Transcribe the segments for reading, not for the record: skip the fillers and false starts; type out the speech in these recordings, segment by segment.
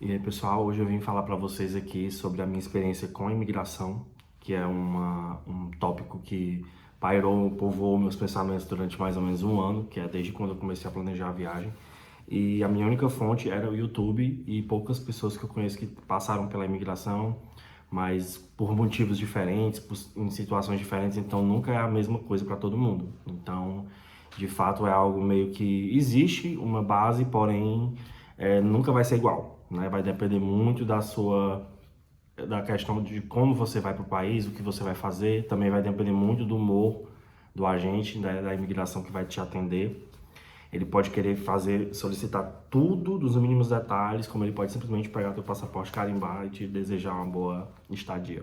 E aí, pessoal, hoje eu vim falar para vocês aqui sobre a minha experiência com a imigração, que é um tópico que pairou, povoou meus pensamentos durante mais ou menos um ano, que é desde quando eu comecei a planejar a viagem. E a minha única fonte era o YouTube e poucas pessoas que eu conheço que passaram pela imigração, mas por motivos diferentes, em situações diferentes, então nunca é a mesma coisa para todo mundo. Então, de fato, é algo meio que existe uma base, porém nunca vai ser igual, né? Vai depender muito da questão de como você vai para o país, o que você vai fazer. Também vai depender muito do humor do agente, né, da imigração que vai te atender. Ele pode querer solicitar tudo dos mínimos detalhes, como ele pode simplesmente pegar teu passaporte, carimbar e te desejar uma boa estadia.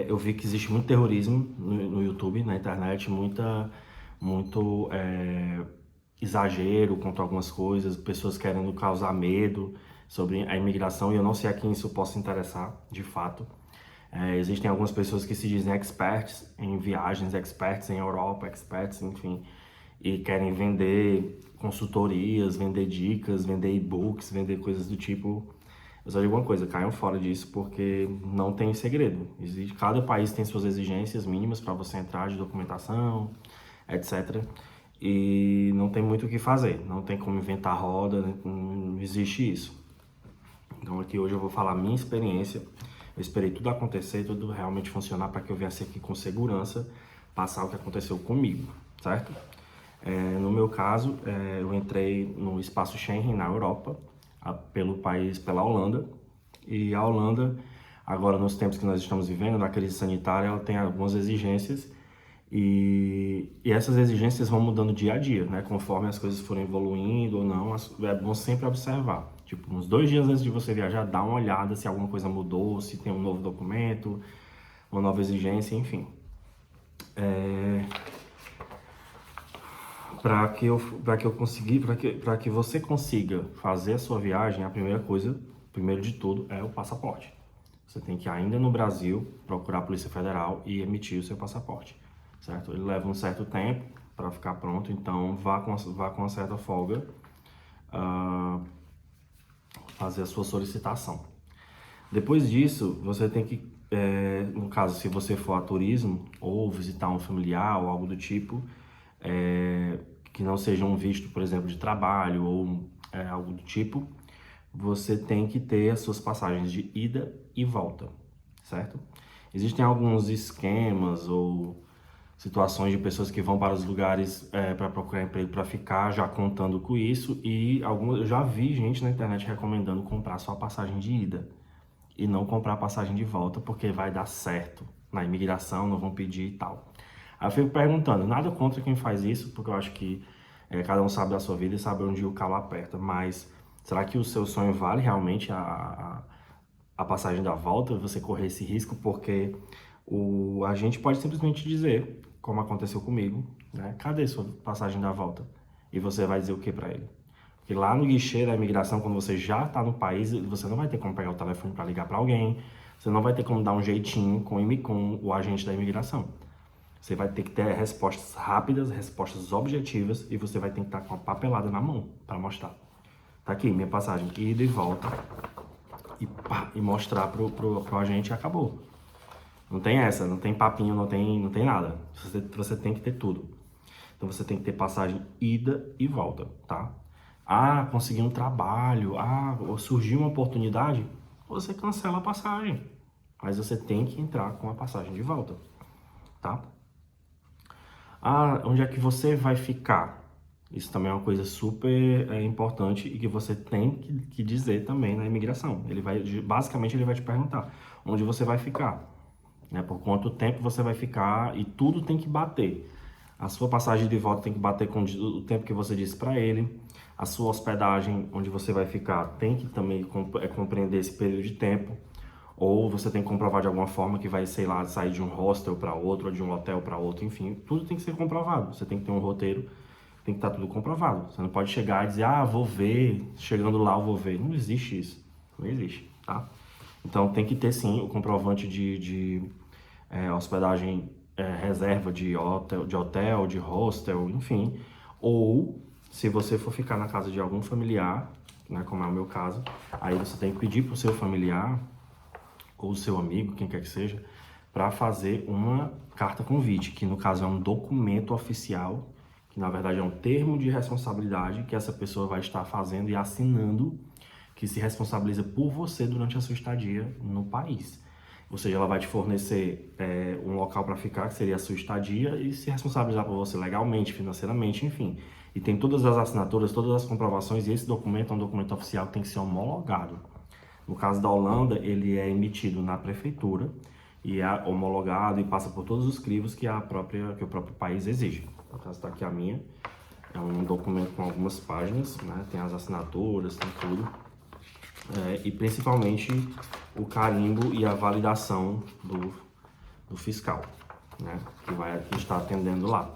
Eu vi que existe muito terrorismo no YouTube, na internet, muito exagero contra algumas coisas, pessoas querendo causar medo sobre a imigração, e eu não sei a quem isso possa interessar, de fato. Existem algumas pessoas que se dizem experts em viagens, experts em Europa, experts, enfim, e querem vender consultorias, vender dicas, vender e-books, vender coisas do tipo. Eu só digo uma coisa, caiam fora disso porque não tem segredo. Cada país tem suas exigências mínimas para você entrar de documentação, etc. E não tem muito o que fazer, não tem como inventar roda, não existe isso. Então aqui hoje eu vou falar a minha experiência. Eu esperei tudo acontecer, tudo realmente funcionar para que eu viesse aqui com segurança passar o que aconteceu comigo, certo? No meu caso, eu entrei no espaço Schengen na Europa, pela Holanda. E a Holanda, agora nos tempos que nós estamos vivendo, na crise sanitária, ela tem algumas exigências e essas exigências vão mudando dia a dia, né? Conforme as coisas forem evoluindo ou não, é bom sempre observar. Tipo, uns 2 dias antes de você viajar, dá uma olhada se alguma coisa mudou, se tem um novo documento, uma nova exigência, enfim. Para que você consiga fazer a sua viagem, a primeira coisa, primeiro de tudo, é o passaporte. Você tem que, ainda no Brasil, procurar a Polícia Federal e emitir o seu passaporte, certo? Ele leva um certo tempo para ficar pronto, então vá com uma certa folga fazer a sua solicitação. Depois disso, você tem que, no caso, se você for a turismo ou visitar um familiar ou algo do tipo, que não seja um visto, por exemplo, de trabalho ou algo do tipo, você tem que ter as suas passagens de ida e volta, certo? Existem alguns esquemas ou situações de pessoas que vão para os lugares para procurar emprego para ficar já contando com isso, e eu já vi gente na internet recomendando comprar só a passagem de ida e não comprar a passagem de volta porque vai dar certo na imigração, não vão pedir e tal. Aí eu fico perguntando, nada contra quem faz isso, porque eu acho que cada um sabe da sua vida e sabe onde o calo aperta, mas será que o seu sonho vale realmente a passagem da volta, você correr esse risco? Porque a gente pode simplesmente dizer, como aconteceu comigo, né? Cadê sua passagem da volta? E você vai dizer o que para ele? Porque lá no guichê da imigração, quando você já está no país, você não vai ter como pegar o telefone para ligar para alguém, você não vai ter como dar um jeitinho com o agente da imigração. Você vai ter que ter respostas rápidas, respostas objetivas, e você vai ter que estar com a papelada na mão para mostrar. Tá aqui, minha passagem, ida e volta, e mostrar pro agente e acabou. Não tem essa, não tem papinho, não tem nada. Você tem que ter tudo. Então você tem que ter passagem ida e volta, tá? Ah, consegui um trabalho, surgiu uma oportunidade, você cancela a passagem. Mas você tem que entrar com a passagem de volta, tá? Onde é que você vai ficar? Isso também é uma coisa super importante e que você tem que dizer também na imigração. Basicamente, ele vai te perguntar onde você vai ficar, né? Por quanto tempo você vai ficar, e tudo tem que bater. A sua passagem de volta tem que bater com o tempo que você disse para ele. A sua hospedagem, onde você vai ficar, tem que também compreender esse período de tempo. Ou você tem que comprovar de alguma forma que vai, sei lá, sair de um hostel para outro, ou de um hotel para outro, enfim, tudo tem que ser comprovado. Você tem que ter um roteiro, tem que estar tudo comprovado. Você não pode chegar e dizer, vou ver, chegando lá eu vou ver. Não existe isso, não existe, tá? Então tem que ter sim o comprovante de hospedagem, reserva de hotel, de hostel, enfim. Ou, se você for ficar na casa de algum familiar, né, como é o meu caso, aí você tem que pedir para o seu familiar ou o seu amigo, quem quer que seja, para fazer uma carta convite, que no caso é um documento oficial, que na verdade é um termo de responsabilidade que essa pessoa vai estar fazendo e assinando, que se responsabiliza por você durante a sua estadia no país. Ou seja, ela vai te fornecer um local para ficar, que seria a sua estadia, e se responsabilizar por você legalmente, financeiramente, enfim. E tem todas as assinaturas, todas as comprovações, e esse documento é um documento oficial que tem que ser homologado. No caso da Holanda, ele é emitido na prefeitura e é homologado e passa por todos os crivos que o próprio país exige. No caso, está aqui a minha. É um documento com algumas páginas, né? Tem as assinaturas, tem tudo. E principalmente o carimbo e a validação do fiscal, né? Que está atendendo lá.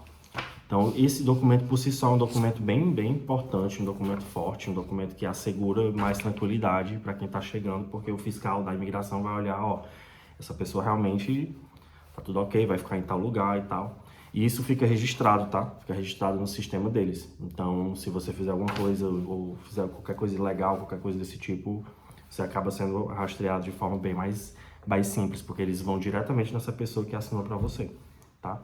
Então, esse documento por si só é um documento bem importante, um documento forte, um documento que assegura mais tranquilidade para quem está chegando, porque o fiscal da imigração vai olhar, ó, essa pessoa realmente tá tudo ok, vai ficar em tal lugar e tal. E isso fica registrado, tá? Fica registrado no sistema deles. Então, se você fizer alguma coisa ou fizer qualquer coisa ilegal, qualquer coisa desse tipo, você acaba sendo rastreado de forma bem mais simples, porque eles vão diretamente nessa pessoa que assinou para você, tá?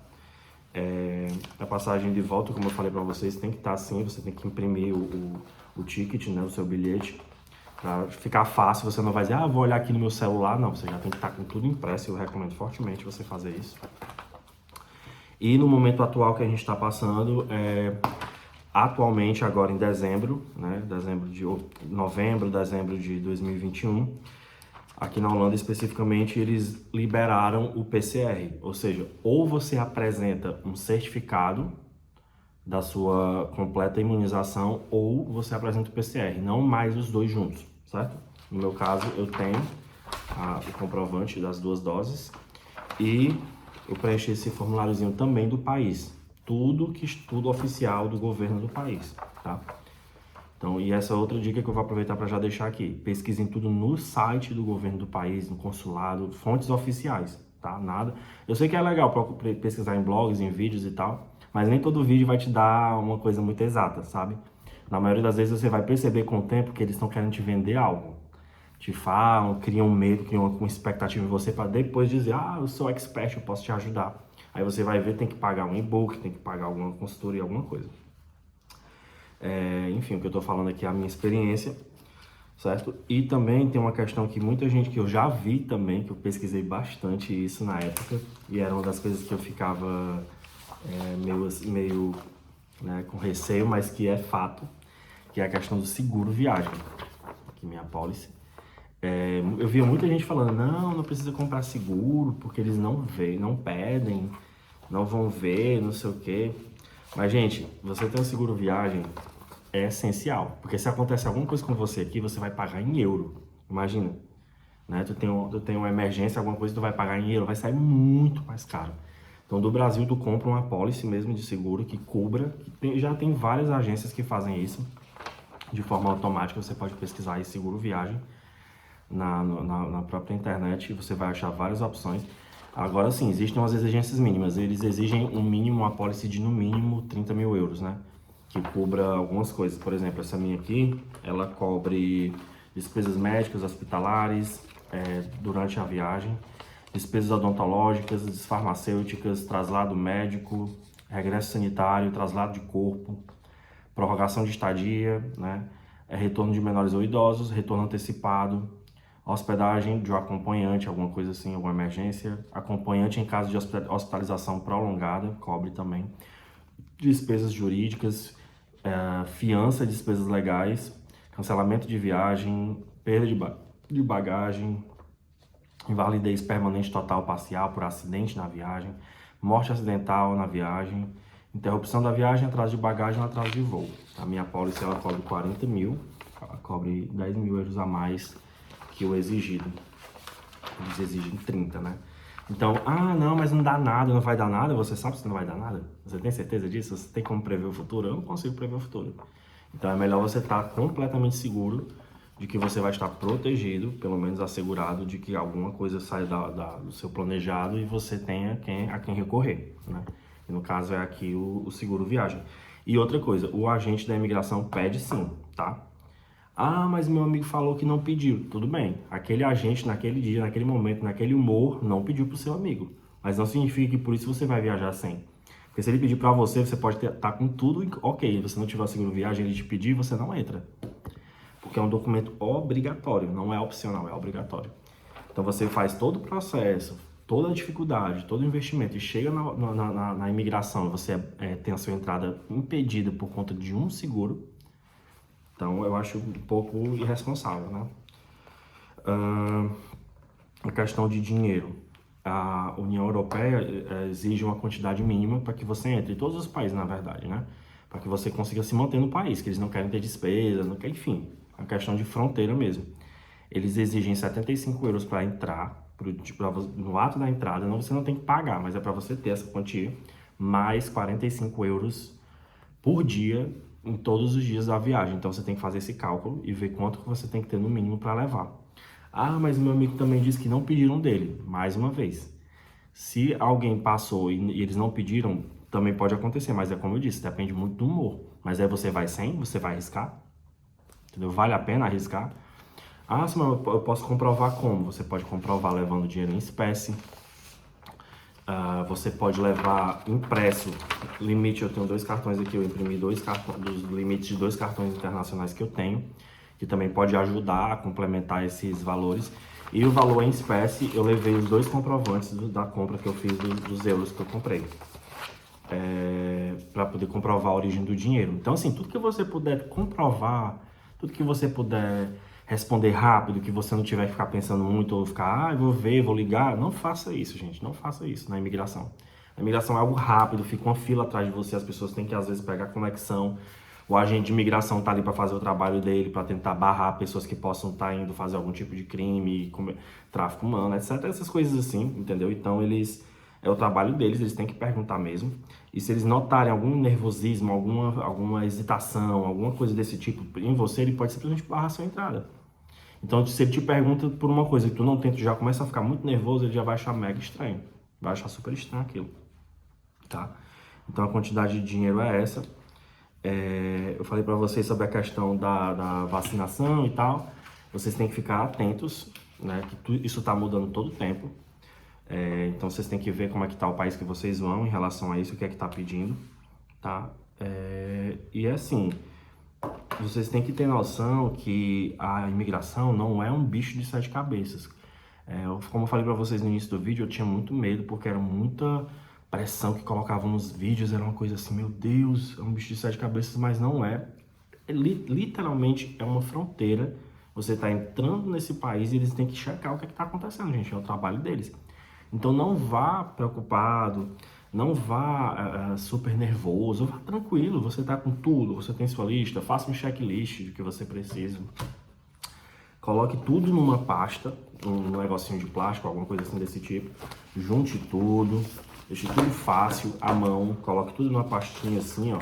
A passagem de volta, como eu falei para vocês, tem que estar assim, você tem que imprimir o ticket, né, o seu bilhete, para ficar fácil, você não vai dizer, vou olhar aqui no meu celular, não, você já tem que estar com tudo impresso, eu recomendo fortemente você fazer isso. E no momento atual que a gente está passando, atualmente agora em dezembro, né, novembro, dezembro de 2021, aqui na Holanda especificamente, eles liberaram o PCR, ou seja, ou você apresenta um certificado da sua completa imunização ou você apresenta o PCR, não mais os dois juntos, certo? No meu caso, eu tenho o comprovante das 2 doses e eu preenchi esse formuláriozinho também do país, tudo oficial do governo do país, tá? Então, e essa outra dica que eu vou aproveitar para já deixar aqui. Pesquisem tudo no site do governo do país, no consulado, fontes oficiais, tá? Nada. Eu sei que é legal pesquisar em blogs, em vídeos e tal, mas nem todo vídeo vai te dar uma coisa muito exata, sabe? Na maioria das vezes você vai perceber com o tempo que eles estão querendo te vender algo. Te falam, criam medo, criam uma expectativa em você para depois dizer, eu sou expert, eu posso te ajudar. Aí você vai ver, tem que pagar um e-book, tem que pagar alguma consultoria, alguma coisa. Enfim, o que eu tô falando aqui é a minha experiência, certo? E também tem uma questão que muita gente que eu já vi também, que eu pesquisei bastante isso na época, e era uma das coisas que eu ficava meio né, com receio, mas que é fato, que é a questão do seguro viagem, aqui minha policy. Eu via muita gente falando, não precisa comprar seguro, porque eles não pedem, não vão ver, não sei o quê. Mas, gente, você ter um seguro viagem é essencial, porque se acontece alguma coisa com você aqui, você vai pagar em euro. Imagina, né? Tu tem uma emergência, alguma coisa, tu vai pagar em euro, vai sair muito mais caro. Então, do Brasil, tu compra uma apólice mesmo de seguro que cubra, já tem várias agências que fazem isso de forma automática, você pode pesquisar aí seguro viagem na própria internet e você vai achar várias opções. Agora sim, existem umas exigências mínimas, eles exigem um mínimo, uma apólice de no mínimo 30 mil euros, né? Que cubra algumas coisas. Por exemplo, essa minha aqui, ela cobre despesas médicas, hospitalares, durante a viagem, despesas odontológicas, farmacêuticas, traslado médico, regresso sanitário, traslado de corpo, prorrogação de estadia, né? Retorno de menores ou idosos, retorno antecipado, hospedagem de um acompanhante, alguma coisa assim, alguma emergência, acompanhante em caso de hospitalização prolongada, cobre também, despesas jurídicas, fiança, despesas legais, cancelamento de viagem, perda de bagagem, invalidez permanente total parcial por acidente na viagem, morte acidental na viagem, interrupção da viagem, atraso de bagagem ou atraso de voo. A minha pólice ela cobre 40 mil, ela cobre 10 mil euros a mais que o exigido. Eles exigem 30, né? Então, não, mas não dá nada, não vai dar nada. Você sabe que não vai dar nada? Você tem certeza disso? Você tem como prever o futuro? Eu não consigo prever o futuro. Então é melhor você estar completamente seguro de que você vai estar protegido, pelo menos assegurado de que alguma coisa sai do seu planejado e você tenha a quem recorrer, né? E no caso é aqui o seguro viagem. E outra coisa, o agente da imigração pede sim, tá? Ah, mas meu amigo falou que não pediu. Tudo bem, aquele agente naquele dia, naquele momento, naquele humor, não pediu pro seu amigo. Mas não significa que por isso você vai viajar sem. Porque se ele pedir pra você, você pode estar com tudo ok. Se você não tiver seguro viagem, ele te pedir, você não entra. Porque é um documento obrigatório, não é opcional, é obrigatório. Então você faz todo o processo, toda a dificuldade, todo o investimento e chega na imigração e você tem a sua entrada impedida por conta de um seguro. Então eu acho um pouco irresponsável, né? A questão de dinheiro. A União Europeia exige uma quantidade mínima para que você entre, em todos os países, na verdade, né? Para que você consiga se manter no país, que eles não querem ter despesa, não querem, enfim, a questão de fronteira mesmo. Eles exigem 75 euros para entrar, no ato da entrada, não, você não tem que pagar, mas é para você ter essa quantia, mais 45 euros por dia, em todos os dias da viagem. Então você tem que fazer esse cálculo e ver quanto que você tem que ter no mínimo para levar. Ah, mas meu amigo também disse que não pediram dele. Mais uma vez, se alguém passou e eles não pediram, também pode acontecer, mas é como eu disse, depende muito do humor. Mas aí você vai sem, você vai arriscar, entendeu? Vale a pena arriscar? Ah, mas eu posso comprovar como? Você pode comprovar levando dinheiro em espécie. Você pode levar impresso, limite, eu tenho 2 cartões aqui, eu imprimi 2 cartões, dos limites de 2 cartões internacionais que eu tenho, que também pode ajudar a complementar esses valores. E o valor em espécie, eu levei os 2 comprovantes da compra que eu fiz dos euros que eu comprei, para poder comprovar a origem do dinheiro. Então, assim, tudo que você puder comprovar, tudo que você puder responder rápido, que você não tiver que ficar pensando muito ou ficar, vou ver, vou ligar, não faça isso, gente, não faça isso na imigração. A imigração é algo rápido, fica uma fila atrás de você, as pessoas têm que às vezes pegar conexão. O agente de imigração está ali para fazer o trabalho dele, para tentar barrar pessoas que possam estar indo fazer algum tipo de crime, tráfico humano, etc. Essas coisas assim, entendeu? Então é o trabalho deles, eles têm que perguntar mesmo. E se eles notarem algum nervosismo, alguma hesitação, alguma coisa desse tipo em você, ele pode simplesmente barrar a sua entrada. Então, se ele te pergunta por uma coisa que tu não tenta, já começa a ficar muito nervoso, ele já vai achar mega estranho. Vai achar super estranho aquilo, tá? Então, a quantidade de dinheiro é essa. Eu falei para vocês sobre a questão da vacinação e tal. Vocês têm que ficar atentos, né? Que isso está mudando todo o tempo. Então, vocês têm que ver como é que está o país que vocês vão em relação a isso, o que é que está pedindo, tá? E assim, vocês têm que ter noção que a imigração não é um bicho de 7 cabeças. Como eu falei para vocês no início do vídeo, eu tinha muito medo, porque era muita pressão que colocavam nos vídeos, era uma coisa assim, meu Deus, é um bicho de 7 cabeças, mas não é. Literalmente é uma fronteira. Você está entrando nesse país e eles têm que checar o que está acontecendo, gente, é o trabalho deles. Então não vá preocupado, não vá super nervoso, vá tranquilo, você está com tudo, você tem sua lista, faça um checklist do que você precisa. Coloque tudo numa pasta, um negocinho de plástico, alguma coisa assim desse tipo. Junte tudo, deixe tudo fácil, à mão, coloque tudo numa pastinha assim, ó.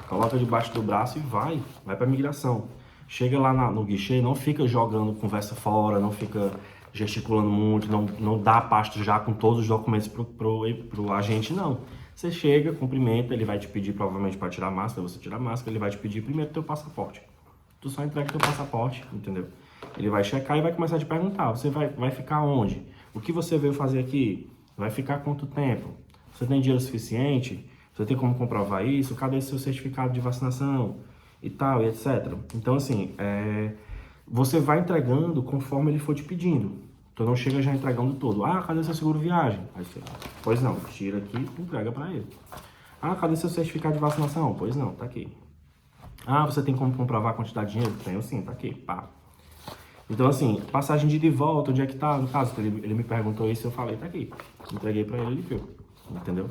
Coloca debaixo do braço e vai para a migração. Chega lá no guichê, não fica jogando conversa fora, não fica gesticulando muito, não dá a pasta já com todos os documentos pro agente, não. Você chega, cumprimenta, ele vai te pedir provavelmente para tirar a máscara, você tira a máscara, ele vai te pedir primeiro teu passaporte. Tu só entrega teu passaporte, entendeu? Ele vai checar e vai começar a te perguntar, você vai ficar onde? O que você veio fazer aqui? Vai ficar quanto tempo? Você tem dinheiro suficiente? Você tem como comprovar isso? Cadê seu certificado de vacinação? E tal, e etc. Então, assim, você vai entregando conforme ele for te pedindo. Então não chega já entregando todo. Ah, cadê seu seguro viagem? Aí você, pois não, tira aqui e entrega para ele. Ah, cadê seu certificado de vacinação? Pois não, tá aqui. Ah, você tem como comprovar a quantidade de dinheiro? Tenho sim, tá aqui, pá. Então assim, passagem de ida e volta, onde é que tá? No caso, ele me perguntou isso, eu falei, tá aqui. Entreguei para ele viu, entendeu?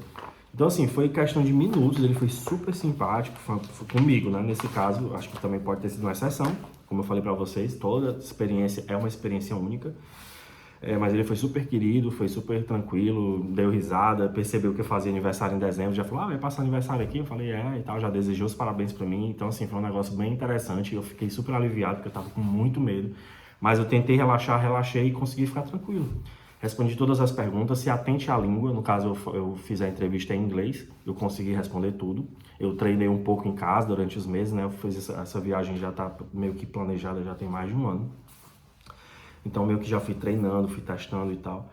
Então assim, foi questão de minutos, ele foi super simpático, foi comigo, né? Nesse caso, acho que também pode ter sido uma exceção. Como eu falei para vocês, toda experiência é uma experiência única. Mas ele foi super querido, foi super tranquilo, deu risada, percebeu que eu fazia aniversário em dezembro, já falou, vai passar aniversário aqui? Eu falei, e tal, já desejou os parabéns pra mim. Então assim, foi um negócio bem interessante, eu fiquei super aliviado, porque eu tava com muito medo. Mas eu tentei relaxar, relaxei e consegui ficar tranquilo. Respondi todas as perguntas, se atente à língua, no caso eu fiz a entrevista em inglês, eu consegui responder tudo. Eu treinei um pouco em casa durante os meses, né? Eu fiz essa viagem, já tá meio que planejada, já tem mais de um ano. Então meio que já fui treinando, fui testando e tal.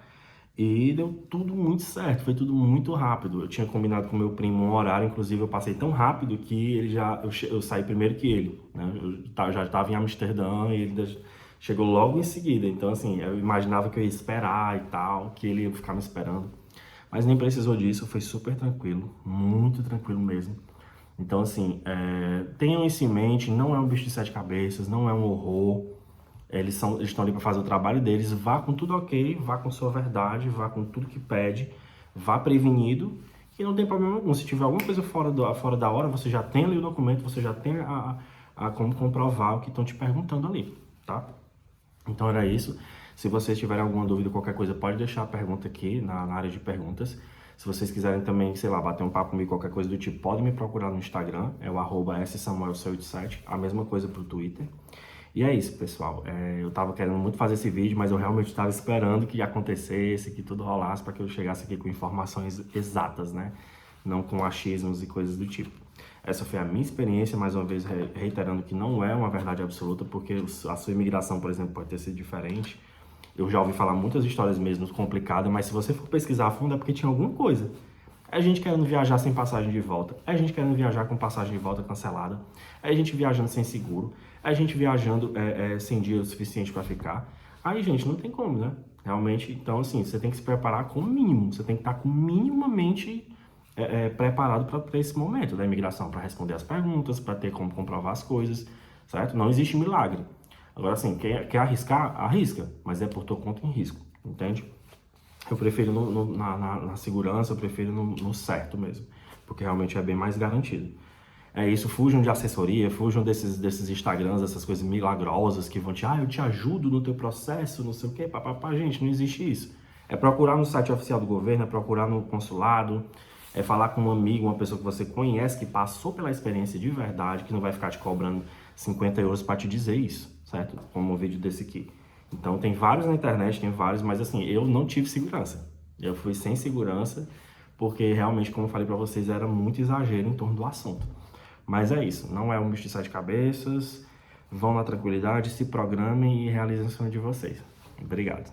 E deu tudo muito certo, foi tudo muito rápido. Eu tinha combinado com meu primo um horário, inclusive eu passei tão rápido que eu saí primeiro que ele, né? Já estava em Amsterdã e ele chegou logo em seguida. Então assim, eu imaginava que eu ia esperar e tal, que ele ia ficar me esperando. Mas nem precisou disso, foi super tranquilo, muito tranquilo mesmo. Então assim, tenham isso em mente, não é um bicho de sete cabeças, não é um horror. Eles estão ali para fazer o trabalho deles. Vá com tudo ok, vá com sua verdade, vá com tudo que pede, vá prevenido, que não tem problema algum. Se tiver alguma coisa fora da hora, você já tem ali o documento, você já tem como comprovar o que estão te perguntando ali, tá? Então era isso. Se vocês tiverem alguma dúvida, qualquer coisa, pode deixar a pergunta aqui na área de perguntas. Se vocês quiserem também, sei lá, bater um papo comigo, qualquer coisa do tipo, pode me procurar no Instagram, é o @ssamuel87, a mesma coisa pro Twitter. E é isso, pessoal. Eu tava querendo muito fazer esse vídeo, mas eu realmente estava esperando que acontecesse, que tudo rolasse para que eu chegasse aqui com informações exatas, né? Não com achismos e coisas do tipo. Essa foi a minha experiência, mais uma vez reiterando que não é uma verdade absoluta, porque a sua imigração, por exemplo, pode ter sido diferente. Eu já ouvi falar muitas histórias mesmo complicadas, mas se você for pesquisar a fundo é porque tinha alguma coisa. É gente querendo viajar sem passagem de volta, é gente querendo viajar com passagem de volta cancelada, é gente viajando sem seguro, é gente viajando sem dinheiro suficiente para ficar. Aí, gente, não tem como, né? Realmente, então, assim, você tem que se preparar com o mínimo, você tem que estar com minimamente preparado para esse momento da imigração, para responder as perguntas, para ter como comprovar as coisas, certo? Não existe milagre. Agora, assim, quer arriscar? Arrisca, mas é por tua conta em risco, entende? Eu prefiro na segurança, eu prefiro no certo mesmo, porque realmente é bem mais garantido. É isso, fujam de assessoria, fujam desses Instagrams, essas coisas milagrosas que vão eu te ajudo no teu processo, não sei o quê, papapá. Gente, não existe isso. É procurar no site oficial do governo, é procurar no consulado, é falar com um amigo, uma pessoa que você conhece, que passou pela experiência de verdade, que não vai ficar te cobrando 50 euros para te dizer isso, certo? Como um vídeo desse aqui. Então tem vários na internet, tem vários, mas assim, eu não tive segurança. Eu fui sem segurança, porque realmente, como eu falei para vocês, era muito exagero em torno do assunto. Mas é isso, não é um bicho de sete cabeças. Vão na tranquilidade, se programem e realizem o sonho de vocês. Obrigado.